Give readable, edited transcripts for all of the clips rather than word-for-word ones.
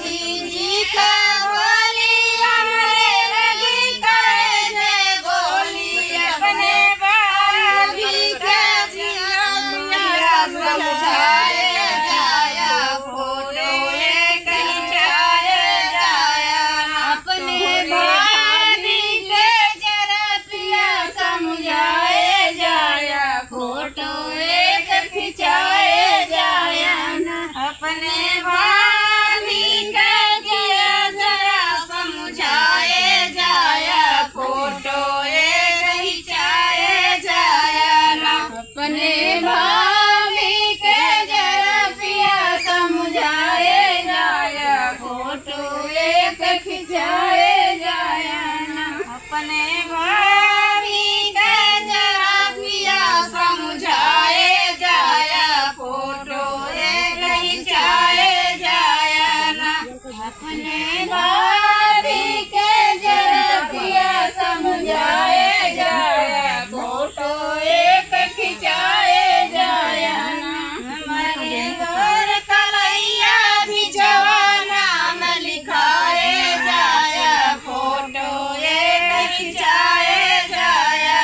जी का बोली हमरे लगी करे जे बोली अपने भाभी के जिया समझाए जाया फोटो एक खिंचाए जाया अपने भाभी के जरा पिया समझाए जाया फोटो एक खिंचाए जाया अपने भाभी के जरा समझाए जाया फोटो एक खिंचाए जाया अपने भाभी के जरा पिया समझाए जाया फोटो एक खिंचाए जाया अपने भाभी के जरा पिया समझाए जाया फोटो एक खिंचाए जाया अपने भाभी के जरा पिया समझाए जाया फोटो एक खिंचाए जाया हमारे घर कलैया बिछवा नाम लिखाए जाया फोटो एक खिंचाए जाया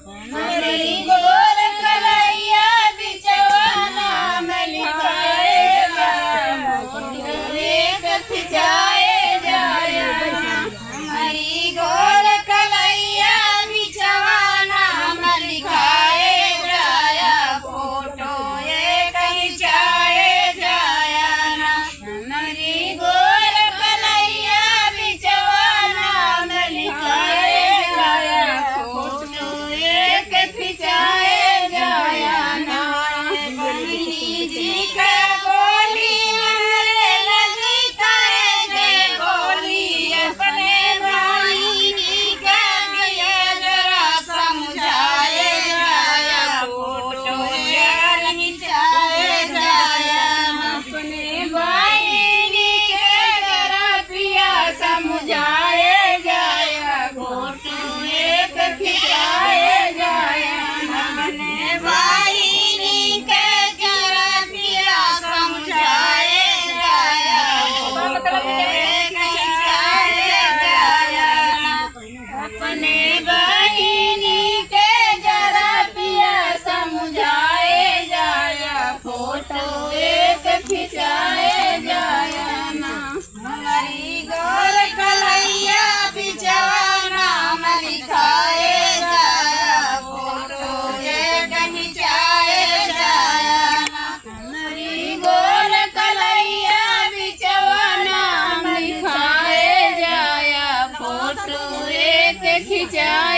हमारी गोर कलैया बिछवा नाम लिखाए जाया फोटो एक खिंचाए जाया हमारी गोर कलैया बिछवा नाम लिखाए जाया फोटो एक खिंचाए जाया हमारी गोर कलैया बिछवा नाम लिखाए जाया फोटो एक खिंचाए जाया बहनी जी का बोली हमरे लगी करे जे बोली अपने भाई के जिया जरा समझाए जाया फोटो एक खिंचाए जाया अपने भाई के जरा पिया समझाए जाया फोटो एक खिंचाए जाया अपने भाई के जरा पिया समझाए जाया फोटो एक खिंचाए जाया अपने बहिनी के जरा पिया समझाए जाया फोटो एक खिंचाए जाया हमारी गोर कलैया बिछवा नाम लिखाए जाया फोटो एक खिंचाए जाया हमारी गोर कलैया बिछवा नाम लिखाए जाया फोटो एक खिंचाए